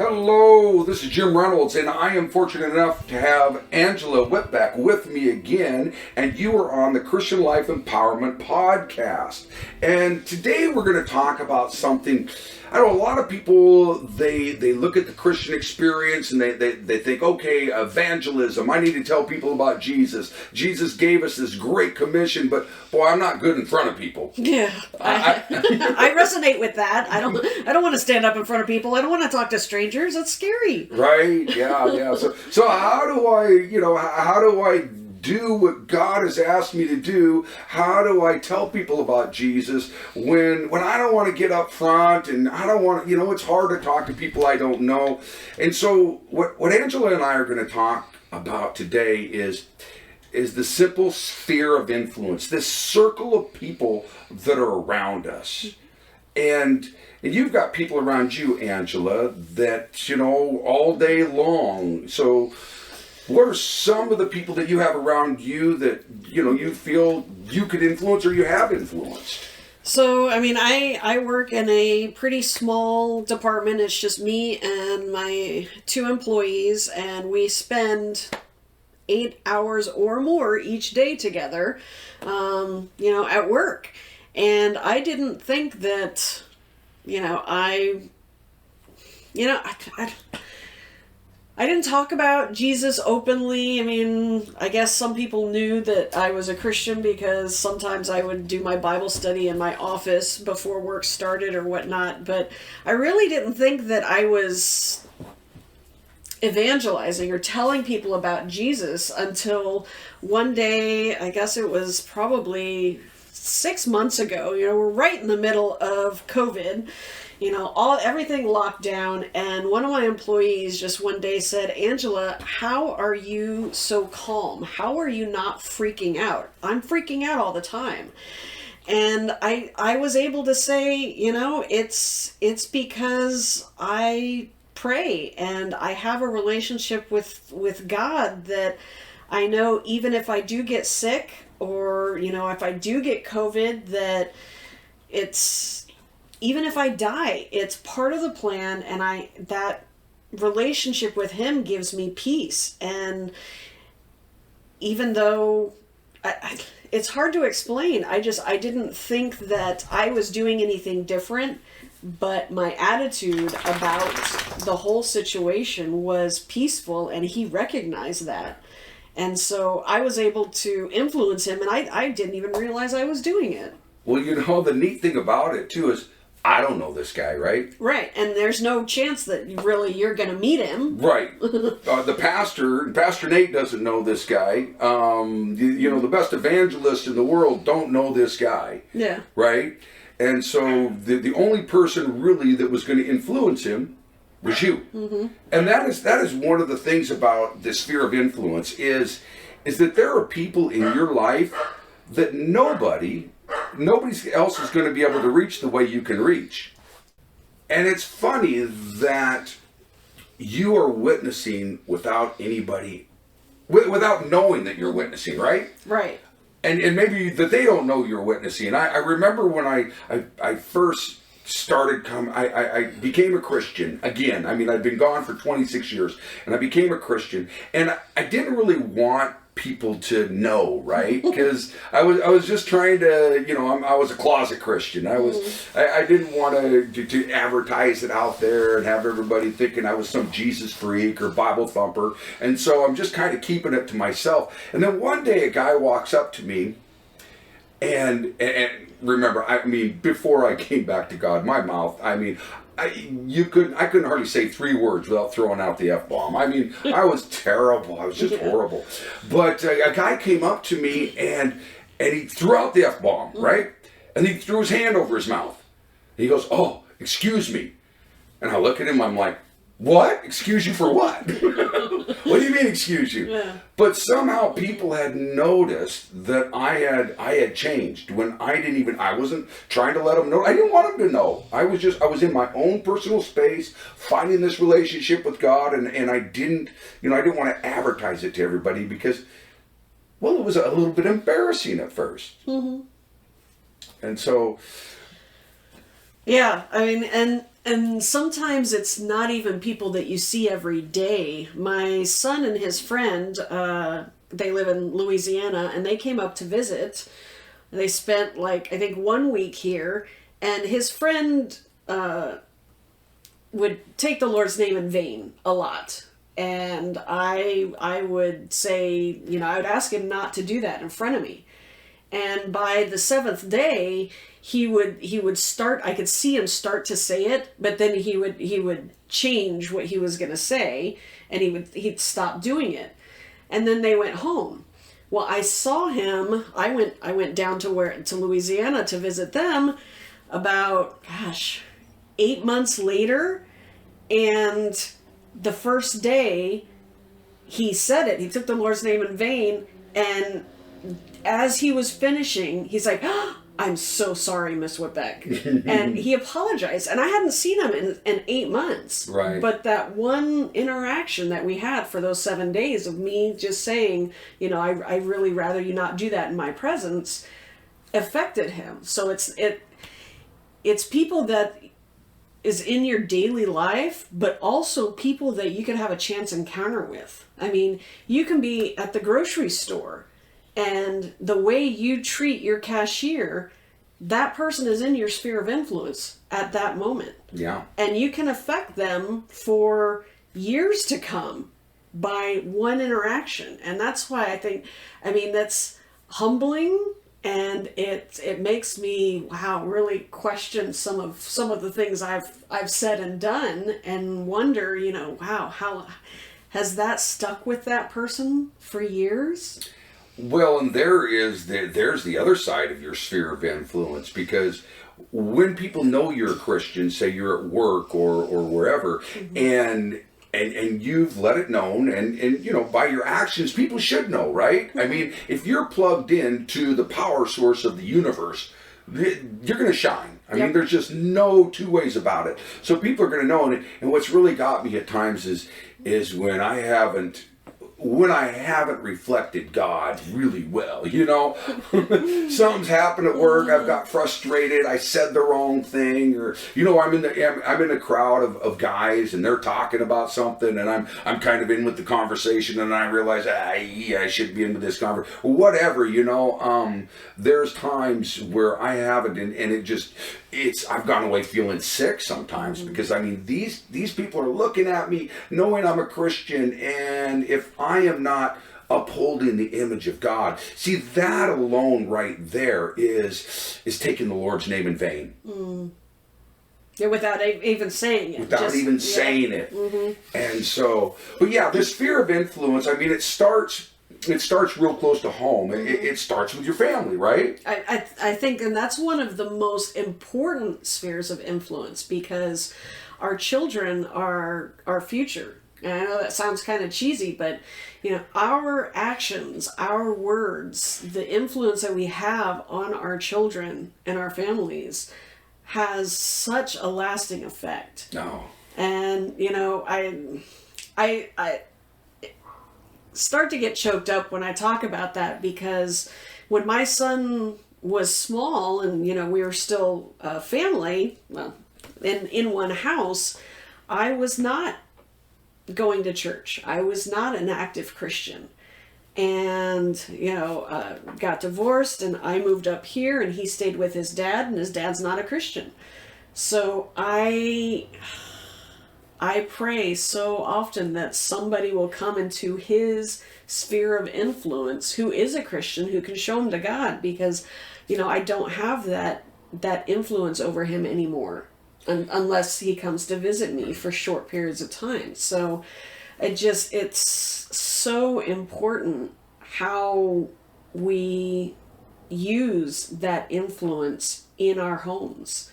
Hello, this is Jim Reynolds, and I am fortunate enough to have Angela Whitbeck with me again, and you are on the Christian Life Empowerment Podcast. And today we're going to talk about something. I know a lot of people, they look at the Christian experience and they think, okay, evangelism, I need to tell people about Jesus. Jesus gave us this great commission, but boy, I'm not good in front of people. Yeah, I resonate with that. I don't want to stand up in front of people. I don't want to talk to strangers. That's scary. Right? Yeah. So how do I do what God has asked me to do? How do I tell people about Jesus when I don't want to get up front and I don't want to, it's hard to talk to people I don't know. And so what Angela and I are going to talk about today is the simple sphere of influence, this circle of people that are around us. And you've got people around you, Angela, that, all day long. So what are some of the people that you have around you that, you feel you could influence or you have influenced? So, I work in a pretty small department. It's just me and my 2 employees, and we spend 8 hours or more each day together, at work. And I didn't think that, I didn't talk about Jesus openly. I guess some people knew that I was a Christian because sometimes I would do my Bible study in my office before work started or whatnot. But I really didn't think that I was evangelizing or telling people about Jesus until one day, I guess it was probably 6 months ago. We're right in the middle of COVID. Everything locked down, and one of my employees just one day said, "Angela, how are you so calm? How are you not freaking out?" I'm freaking out all the time. And I was able to say, it's because I pray and I have a relationship with God that I know even if I do get sick or, if I do get COVID, that even if I die, it's part of the plan, and that relationship with Him gives me peace. And even though it's hard to explain, I didn't think that I was doing anything different, but my attitude about the whole situation was peaceful, and He recognized that. And so I was able to influence Him, and I didn't even realize I was doing it. Well, the neat thing about it, too, is I don't know this guy, right? Right, and there's no chance that you're going to meet him. Right. The Pastor Nate doesn't know this guy. The best evangelists in the world don't know this guy. Yeah. Right? And so the only person really that was going to influence him was you. Mm-hmm. And that is one of the things about the sphere of influence is that there are people in your life that nobody else is going to be able to reach the way you can reach. And it's funny that you are witnessing without anybody, without knowing that you're witnessing, right? Right. And maybe that they don't know you're witnessing. I remember when I first started I became a Christian again. I'd been gone for 26 years, and I became a Christian, and I didn't really want people to know, right? Because I was just trying to, I was a closet Christian. I didn't want to advertise it out there and have everybody thinking I was some Jesus freak or Bible thumper. And so I'm just kind of keeping it to myself. And then one day a guy walks up to me, and remember, before I came back to God, my mouth, I couldn't hardly say 3 words without throwing out the F-bomb. I was terrible. I was just horrible. But a guy came up to me and he threw out the F-bomb, right? And he threw his hand over his mouth. And he goes, "Oh, excuse me." And I look at him, I'm like, "What? Excuse you for what?" What do you mean, excuse you? Yeah. But somehow people had noticed that I had changed when I wasn't trying to let them know. I didn't want them to know. I was in my own personal space, finding this relationship with God, and I didn't want to advertise it to everybody because, well, it was a little bit embarrassing at first. Mm-hmm. And so, yeah, and And sometimes it's not even people that you see every day. My son and his friend, they live in Louisiana, and they came up to visit. They spent like I think 1 week here, and his friend would take the Lord's name in vain a lot. And I would say, I would ask him not to do that in front of me. And by the seventh day, he would start. I could see him start to say it, but then he would change what he was going to say, and he'd stop doing it. And then they went home. Well, I saw him. I went down to Louisiana to visit them about 8 months later, and the first day he said it. He took the Lord's name in vain, and as he was finishing, he's like, "Oh, I'm so sorry, Miss Whitbeck." And he apologized. And I hadn't seen him in 8 months. Right. But that one interaction that we had for those 7 days of me just saying, I really rather you not do that in my presence, affected him. So it's people that is in your daily life, but also people that you could have a chance encounter with. I mean, you can be at the grocery store, and the way you treat your cashier, that person is in your sphere of influence at that moment. Yeah. And you can affect them for years to come by one interaction. And that's why that's humbling, and it makes me really question some of the things I've said and done, and wonder, how has that stuck with that person for years? Well, and there's the other side of your sphere of influence, because when people know you're a Christian, say you're at work or wherever, and you've let it known, and by your actions, people should know, right? I mean, if you're plugged into the power source of the universe, you're going to shine. I mean, there's just no two ways about it. So people are going to know, and what's really got me at times is when I haven't reflected God really well, something's happened at work. I've got frustrated. I said the wrong thing, or I'm in a crowd of guys, and they're talking about something, and I'm kind of in with the conversation, and I realize I should be in with this conversation, whatever. There's times where I haven't, and I've gone away feeling sick sometimes, because these people are looking at me knowing I'm a Christian, and if I am not upholding the image of God, see, that alone right there is taking the Lord's name in vain. Yeah, without even saying it. Saying it. Mm-hmm. And so, but yeah, the sphere of influence, it starts real close to home. It starts with your family, right? I think, and that's one of the most important spheres of influence, because our children are our future. And I know that sounds kind of cheesy, but our actions, our words, the influence that we have on our children and our families has such a lasting effect. No. And I start to get choked up when I talk about that, because when my son was small, and we were still a family, well, in one house, I was not going to church. I was not an active Christian, and got divorced, and I moved up here, and he stayed with his dad, and his dad's not a Christian. So I pray so often that somebody will come into his sphere of influence who is a Christian, who can show him to God, because I don't have that influence over him anymore, unless he comes to visit me for short periods of time. So it's so important how we use that influence in our homes.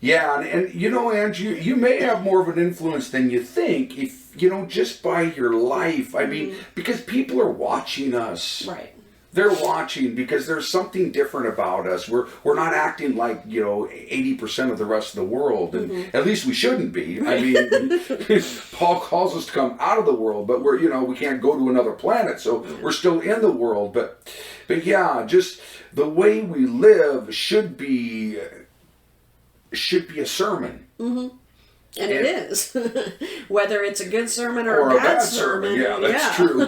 Yeah, and Andrew, you may have more of an influence than you think, if just by your life. Because people are watching us. Right. They're watching because there's something different about us. We're not acting like 80% of the rest of the world, and at least we shouldn't be. Paul calls us to come out of the world, but we can't go to another planet, so we're still in the world. But yeah, just the way we live should be should be a sermon. And it is. Whether it's a good sermon or a bad sermon. Yeah, that's true.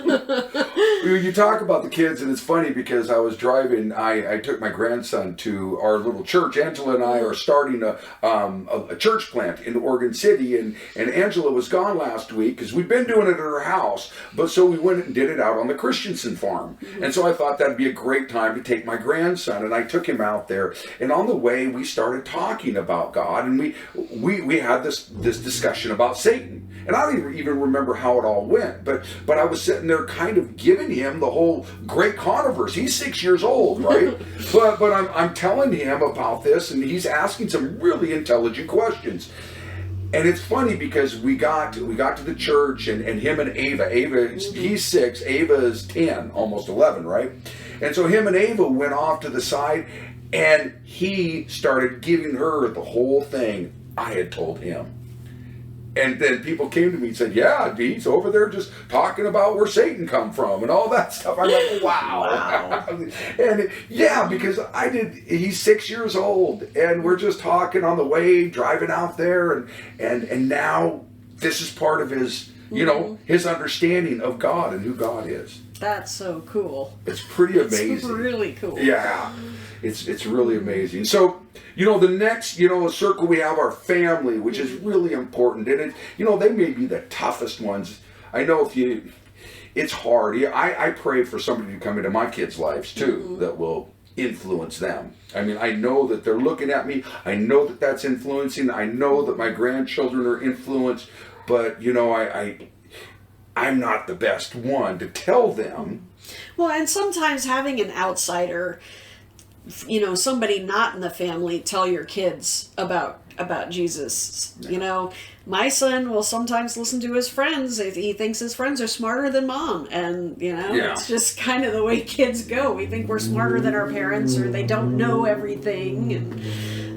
You talk about the kids, and it's funny because I was driving, I took my grandson to our little church. Angela and I are starting a church plant in Oregon City, and Angela was gone last week because we'd been doing it at her house, but so we went and did it out on the Christensen farm. And so I thought that'd be a great time to take my grandson, and I took him out there, and on the way we started talking about God, and we had this discussion about Satan. And I don't even remember how it all went, but I was sitting there kind of giving him the whole great controversy. He's 6 years old, right? but I'm telling him about this, and he's asking some really intelligent questions. And it's funny because we got to the church, and him and Ava, he's 6, Ava is 10, almost 11, right? And so him and Ava went off to the side, and he started giving her the whole thing I had told him. And then people came to me and said, yeah, he's over there just talking about where Satan come from and all that stuff. I'm like, wow. And yeah, because he's 6 years old, and we're just talking on the way, driving out there, and now this is part of his, his understanding of God and who God is. That's so cool. It's pretty amazing. It's really cool. Yeah. It's really amazing. So, the next, circle we have our family, which is really important. And they may be the toughest ones. I know it's hard. Yeah, I pray for somebody to come into my kids' lives too, that will influence them. I mean, I know that they're looking at me. I know that that's influencing. I know that my grandchildren are influenced, but I'm not the best one to tell them. Well, and sometimes having an outsider, somebody not in the family, tell your kids about Jesus. My son will sometimes listen to his friends if he thinks his friends are smarter than mom, and it's just kind of the way kids go. We think we're smarter than our parents, or they don't know everything,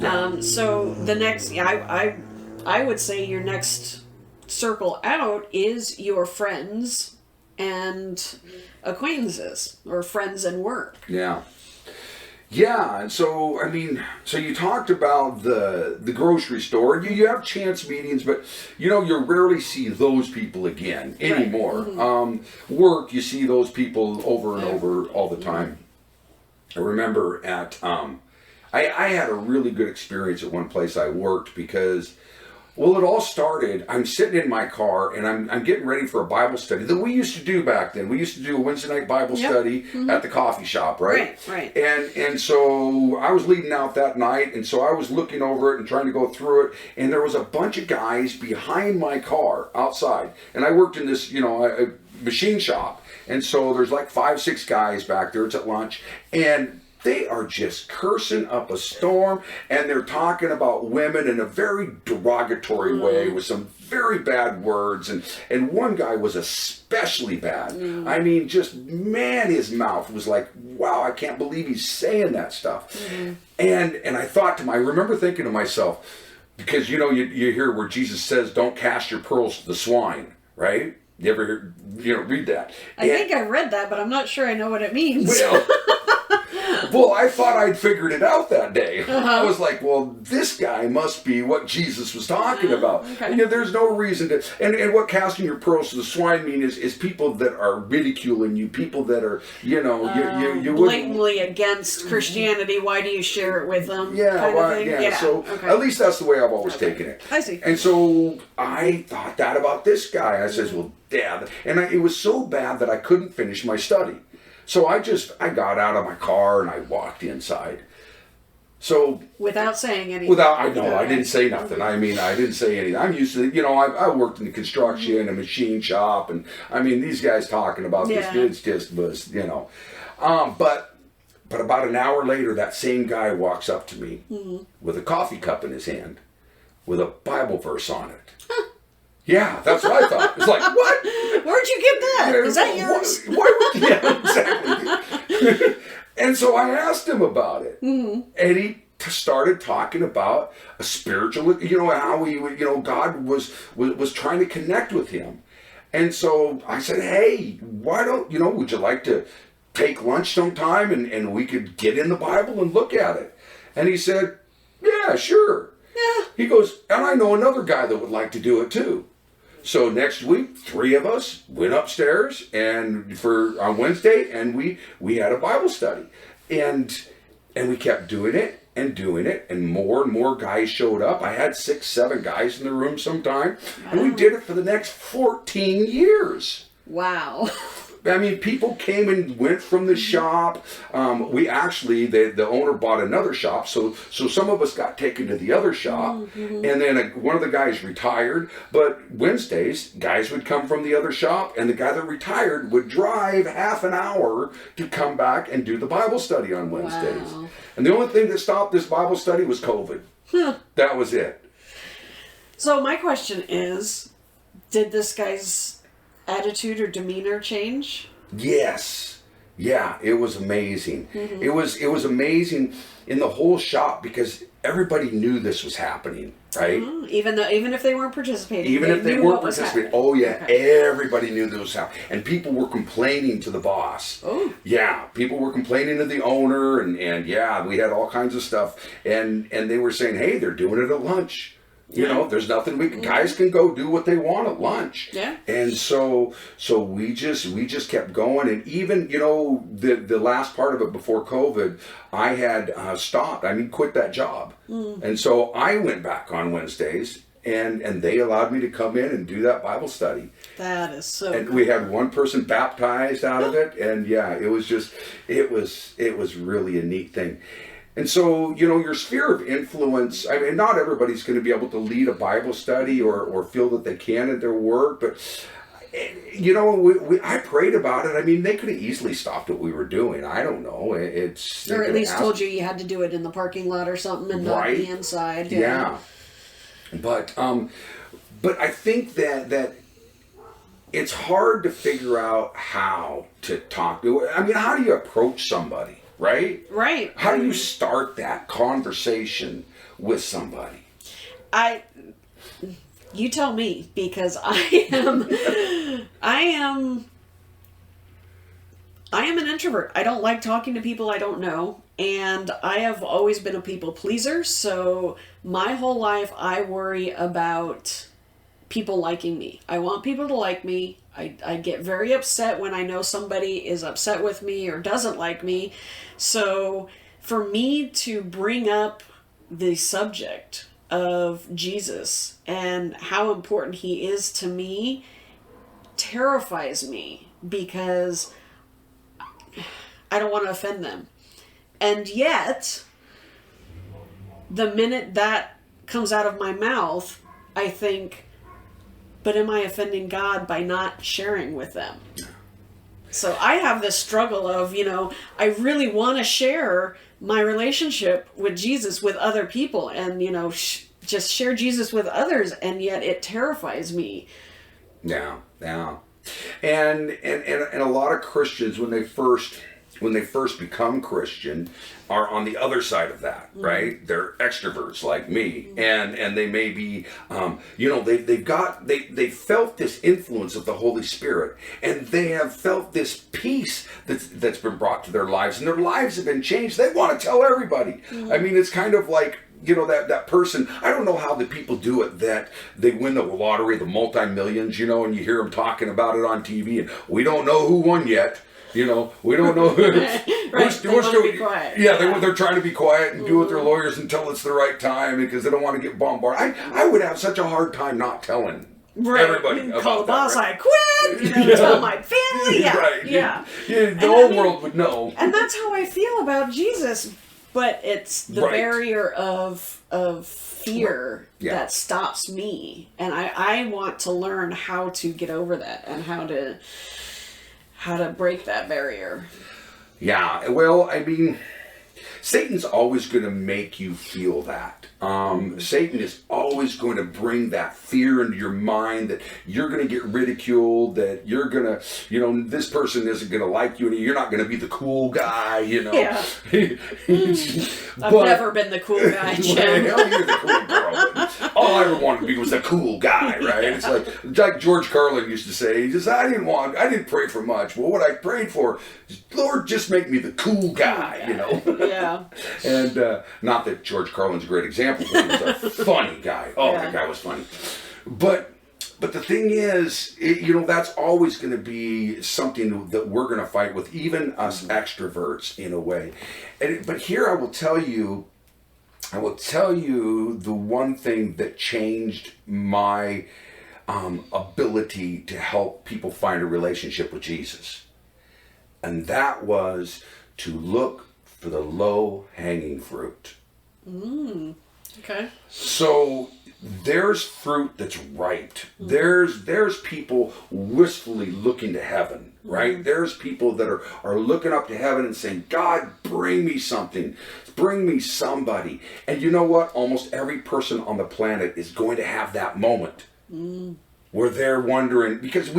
and so the next, I would say your next circle out is your friends and acquaintances, or friends and work. Yeah, and so, so you talked about the grocery store. You have chance meetings, but, you rarely see those people again anymore. Right. Work, you see those people over and over all the time. I remember I had a really good experience at one place I worked because, well, it all started, I'm sitting in my car, and I'm getting ready for a Bible study that we used to do back then. We used to do a Wednesday night Bible study at the coffee shop, right? Right. And so I was leading out that night, and so I was looking over it and trying to go through it, and there was a bunch of guys behind my car outside. And I worked in this, a machine shop, and so there's like 5-6 guys back there. It's at lunch, and they are just cursing up a storm, and they're talking about women in a very derogatory way with some very bad words, and one guy was especially bad. I mean, his mouth was like, wow, I can't believe he's saying that stuff. And I remember thinking to myself, because you hear where Jesus says, don't cast your pearls to the swine, right? You ever read that? I think I read that, but I'm not sure I know what it means. Well, I thought I'd figured it out that day. I was like, well, this guy must be what Jesus was talking about. Okay. There's no reason to... And what casting your pearls to the swine mean is people that are ridiculing you, people that are, you blatantly against Christianity. Why do you share it with them? Yeah. So at least that's the way I've always taken it. I see. And so I thought that about this guy. I says, well, Dad. And it was so bad that I couldn't finish my study. So I got out of my car and I walked inside. So without saying anything. I didn't say nothing. I didn't say anything. I'm used to, I worked in the construction, a machine shop, and these guys talking about this, it's just was, but about an hour later, that same guy walks up to me with a coffee cup in his hand with a Bible verse on it. Yeah, that's what I thought. It's like, what? Where'd you get that? Is that yours? Exactly. And so I asked him about it. And he started talking about a spiritual, how God was trying to connect with him. And so I said, hey, why don't, would you like to take lunch sometime and we could get in the Bible and look at it? And he said, yeah, sure. Yeah. He goes, and I know another guy that would like to do it too. So next week, 3 of us went upstairs and on Wednesday, and we had a Bible study, and we kept doing it, and more guys showed up. I had 6, 7 guys in the room sometime, and we did it for the next 14 years. Wow. I mean, people came and went from the shop. We actually, the owner bought another shop, so some of us got taken to the other shop, and then one of the guys retired. But Wednesdays, guys would come from the other shop, and the guy that retired would drive half an hour to come back and do the Bible study on Wednesdays. Wow. And the only thing that stopped this Bible study was COVID. That was it. So my question is, did this guy's attitude or demeanor change? Yes. Yeah, it was amazing. It was amazing in the whole shop because everybody knew this was happening, right? Even if they weren't participating. Even if they weren't participating. Oh yeah, okay. Everybody knew this was happening. And people were complaining to the boss. Oh. Yeah, people were complaining to the owner and yeah, we had all kinds of stuff. And they were saying, hey, they're doing it at lunch. You know, there's nothing guys can go do what they want at lunch. Yeah. And so we just kept going, and even, you know, the last part of it before COVID, I had quit that job. And so I went back on Wednesdays, and they allowed me to come in and do that Bible study. That is so And cool. we had one person baptized out of it, and yeah, it was really a neat thing. And so, you know, your sphere of influence, I mean, not everybody's going to be able to lead a Bible study or feel that they can at their work, but, you know, I prayed about it. I mean, they could have easily stopped what we were doing. I don't know. Or at least told you had to do it in the parking lot or something and not the inside. Yeah. But I think that it's hard to figure out how to talk to. I mean, how do you approach somebody? Right? Right. How do you start that conversation with somebody? You tell me, because I am an introvert. I don't like talking to people I don't know, and I have always been a people pleaser, so my whole life I worry about people liking me. I want people to like me. I get very upset when I know somebody is upset with me or doesn't like me. So for me to bring up the subject of Jesus and how important he is to me terrifies me, because I don't want to offend them. And yet, the minute that comes out of my mouth, I think, but am I offending God by not sharing with them? So I have this struggle of, you know, I really want to share my relationship with Jesus with other people and, you know, just share Jesus with others, and yet it terrifies me. Yeah. And a lot of Christians, when they first become Christian, are on the other side of that, right? They're extroverts like me, and they may be, you know, they felt this influence of the Holy Spirit, and they have felt this peace that's been brought to their lives, and their lives have been changed. They want to tell everybody. I mean, it's kind of like, you know, that person, I don't know how the people do it, that they win the lottery, the multi-millions, you know, and you hear them talking about it on TV, and we don't know who won yet. You know, we don't know. Right, we're still be quiet. Yeah, they're trying to be quiet and do with their lawyers until it's the right time, because they don't want to get bombarded. I would have such a hard time not telling everybody about call the boss, that, right? I quit, you know, tell my family. Yeah, right. Yeah. The whole world would know. And that's how I feel about Jesus, but it's the barrier of fear that stops me, and I want to learn how to get over that and how to break that barrier. Yeah, well, I mean, Satan's always going to make you feel that. Satan is always going to bring that fear into your mind that you're going to get ridiculed, that you're going to, you know, this person isn't going to like you, and you're not going to be the cool guy, you know. Yeah. I've never been the cool guy, Jim. Well, you're the cool girl. all I ever wanted to be was the cool guy, right? It's like George Carlin used to say, he says, I didn't pray for much. Well, what I prayed for is, Lord, just make me the cool guy, you know? Yeah. And not that George Carlin's a great example, but he was a funny guy. Oh, Yeah. that guy was funny. But the thing is, that's always going to be something that we're going to fight with, even us extroverts in a way. But here I will tell you the one thing that changed my ability to help people find a relationship with Jesus. And that was to look for the low-hanging fruit. Okay. So there's fruit that's ripe. There's people wistfully looking to heaven, right? There's people that are looking up to heaven and saying, God, bring me something. Bring me somebody. And you know what? Almost every person on the planet is going to have that moment where they're wondering, because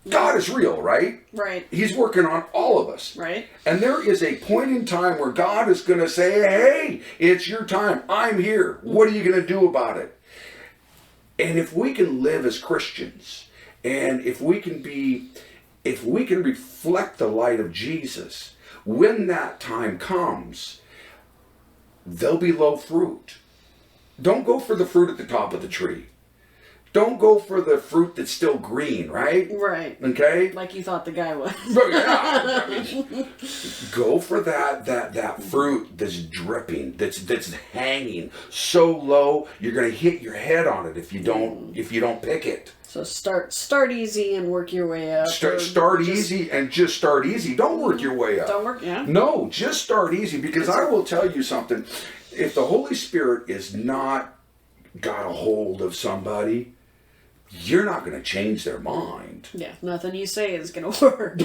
God is real, right? Right. He's working on all of us. Right. And there is a point in time where God is going to say, hey, it's your time. I'm here. What are you going to do about it? And if we can live as Christians, and if we can reflect the light of Jesus, when that time comes, there'll be low fruit. Don't go for the fruit at the top of the tree. Don't go for the fruit that's still green, right? Right. Okay? Like you thought the guy was. Yeah. Go for that fruit that's dripping, that's hanging so low you're gonna hit your head on it if you don't pick it. So start easy and work your way up. Start easy and just start easy. Don't work your way up. Don't work, yeah. No, just start easy, because I will tell you something. If the Holy Spirit is not got a hold of somebody, you're not going to change their mind. Yeah, nothing you say is going to work.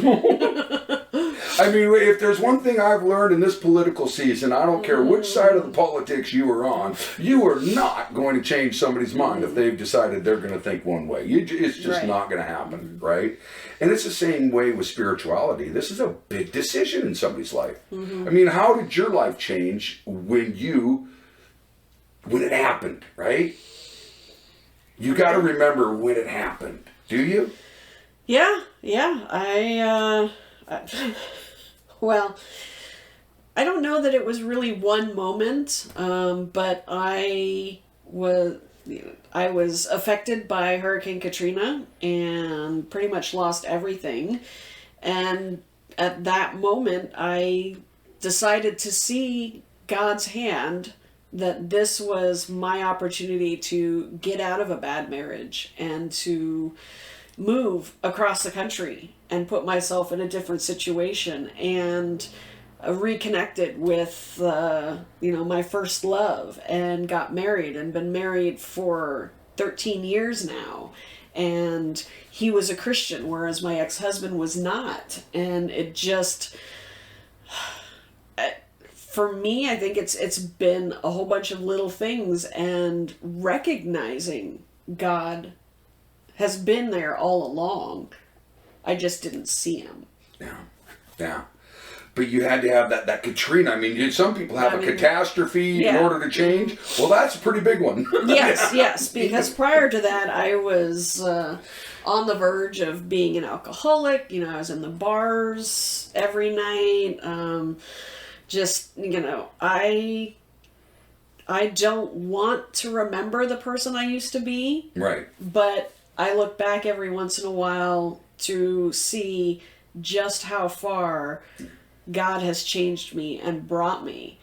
I mean, if there's one thing I've learned in this political season, I don't care which side of the politics you are on, you are not going to change somebody's mind if they've decided they're going to think one way. It's just Right. not going to happen, right? And it's the same way with spirituality. This is a big decision in somebody's life. I mean, how did your life change when it happened, right? You got to remember when it happened. Do you? Yeah. Well, I don't know that it was really one moment, but I was affected by Hurricane Katrina and pretty much lost everything. And at that moment, I decided to see God's hand, that this was my opportunity to get out of a bad marriage and to move across the country and put myself in a different situation, and reconnected with my first love, and got married and been married for 13 years now. And he was a Christian, whereas my ex-husband was not. And it just, for me, I think it's been a whole bunch of little things, and recognizing God has been there all along. I just didn't see him. Yeah. But you had to have that Katrina. I mean, some people have a catastrophe in order to change. Well, that's a pretty big one. Yes. Because prior to that, I was on the verge of being an alcoholic. I was in the bars every night. I don't want to remember the person I used to be. Right. But I look back every once in a while to see just how far God has changed me and brought me.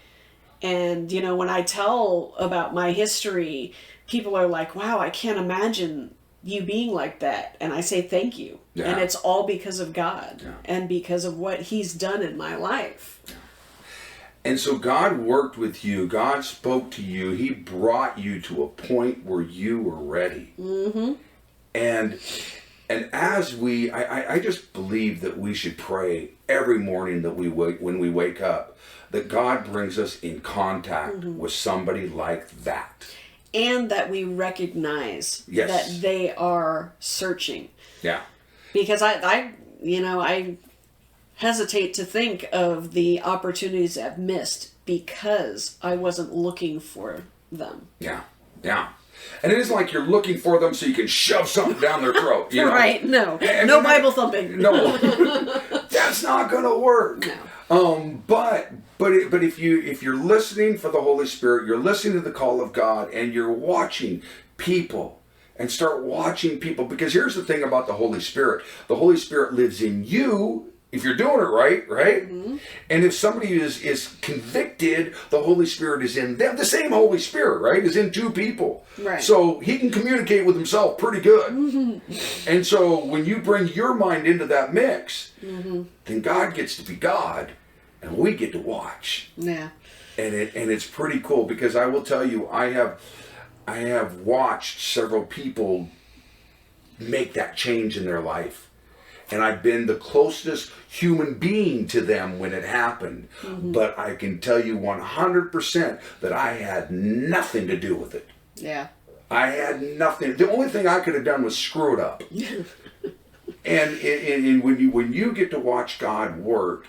And, when I tell about my history, people are like, wow, I can't imagine you being like that. And I say, thank you. Yeah. And it's all because of God, yeah. and because of what he's done in my life. Yeah. And so God worked with you. God spoke to you. He brought you to a point where you were ready. Mm-hmm. And as I just believe that we should pray every morning that when we wake up, that God brings us in contact with somebody like that. And that we recognize that they are searching. Yeah. Because I hesitate to think of the opportunities I've missed because I wasn't looking for them. Yeah. Yeah. And it isn't like you're looking for them so you can shove something down their throat. You know? Right, no. And No Bible thumping. No. That's not going to work. No. But if you're listening for the Holy Spirit, you're listening to the call of God, and you're watching people, and start watching people, because here's the thing about the Holy Spirit. The Holy Spirit lives in you if you're doing it right? Mm-hmm. And if somebody is convicted, the Holy Spirit is in them. The same Holy Spirit, right, is in two people. Right. So he can communicate with himself pretty good. Mm-hmm. And so when you bring your mind into that mix, mm-hmm. then God gets to be God, and we get to watch. Yeah. And it's pretty cool, because I will tell you, I have watched several people make that change in their life. And I've been the closest human being to them when it happened. Mm-hmm. But I can tell you 100% that I had nothing to do with it. Yeah. I had nothing. The only thing I could have done was screw it up. And when you get to watch God work,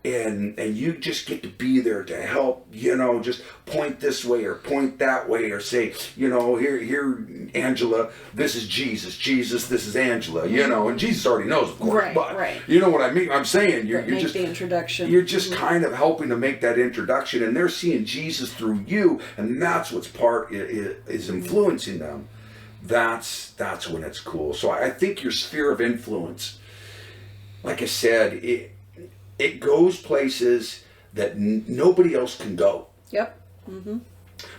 and you just get to be there to help, just point this way or point that way, or say, here, Angela, this is Jesus. Jesus, this is Angela, and Jesus already knows, of course. Right, but right. You know what I mean? I'm saying you're just the introduction. You're just kind of helping to make that introduction, and they're seeing Jesus through you, and that's what's is influencing them. That's when it's cool. So I think your sphere of influence, like I said, it goes places that nobody else can go. Yep. Mm-hmm.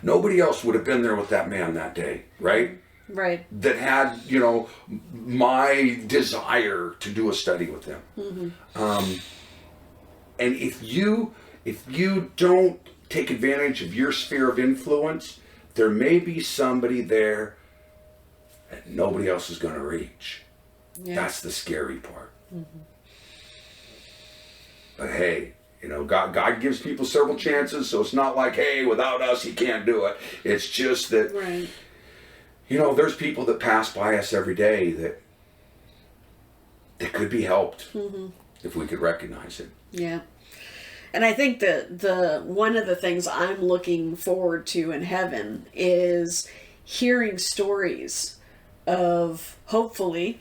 Nobody else would have been there with that man that day, right? Right. That had, my desire to do a study with him. Mm-hmm. And if you don't take advantage of your sphere of influence, there may be somebody there that nobody else is going to reach. Yeah. That's the scary part. Mm-hmm. But hey, God gives people several chances, so it's not like, hey, without us, he can't do it. It's just that, right. There's people that pass by us every day that could be helped mm-hmm. if we could recognize it. Yeah. And I think that the one of the things I'm looking forward to in heaven is hearing stories of hopefully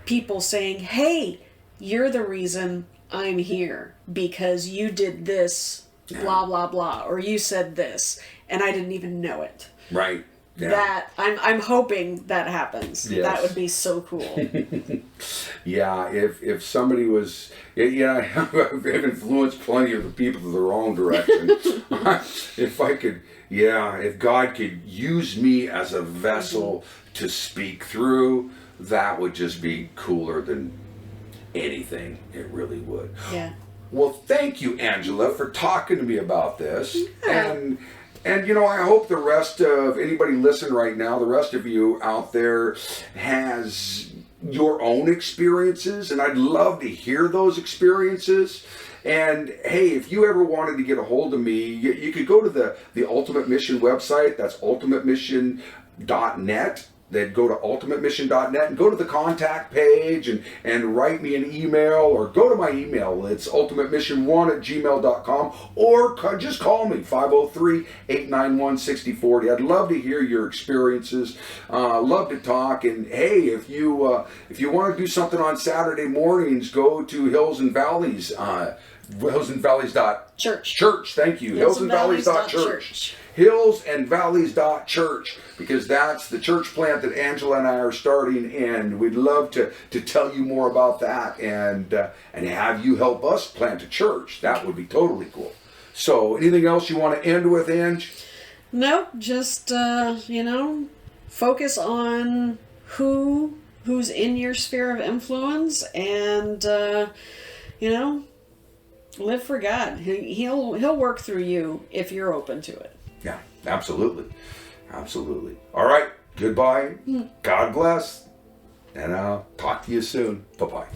people saying, hey, you're the reason I'm here because you did this, blah, blah, blah, or you said this, and I didn't even know it. Right. Yeah. That I'm hoping that happens. Yes. That would be so cool. Yeah, if somebody was, I've influenced plenty of the people to the wrong direction. If God could use me as a vessel mm-hmm. to speak through, that would just be cooler than anything. It really would. Yeah. Well, thank you, Angela, for talking to me about this. Yeah. And I hope the rest of anybody listening right now, the rest of you out there has your own experiences, and I'd love to hear those experiences. And hey, if you ever wanted to get a hold of me, you could go to the Ultimate Mission website. That's ultimatemission.net. Then go to ultimatemission.net and go to the contact page and write me an email, or go to my email. It's ultimatemission1@gmail.com, or just call me, 503-891-6040. I'd love to hear your experiences. Love to talk. And hey, if you want to do something on Saturday mornings, go to Hills and Valleys. Church. Thank you. Hillsandvalleys.church. Hillsandvalleys.church, because that's the church plant that Angela and I are starting, and we'd love to tell you more about that and have you help us plant a church. That would be totally cool. So, anything else you want to end with, Ange? No, just focus on who's in your sphere of influence, and live for God. He'll work through you if you're open to it. Yeah, absolutely. All right, goodbye. God bless, and I'll talk to you soon. Bye-bye.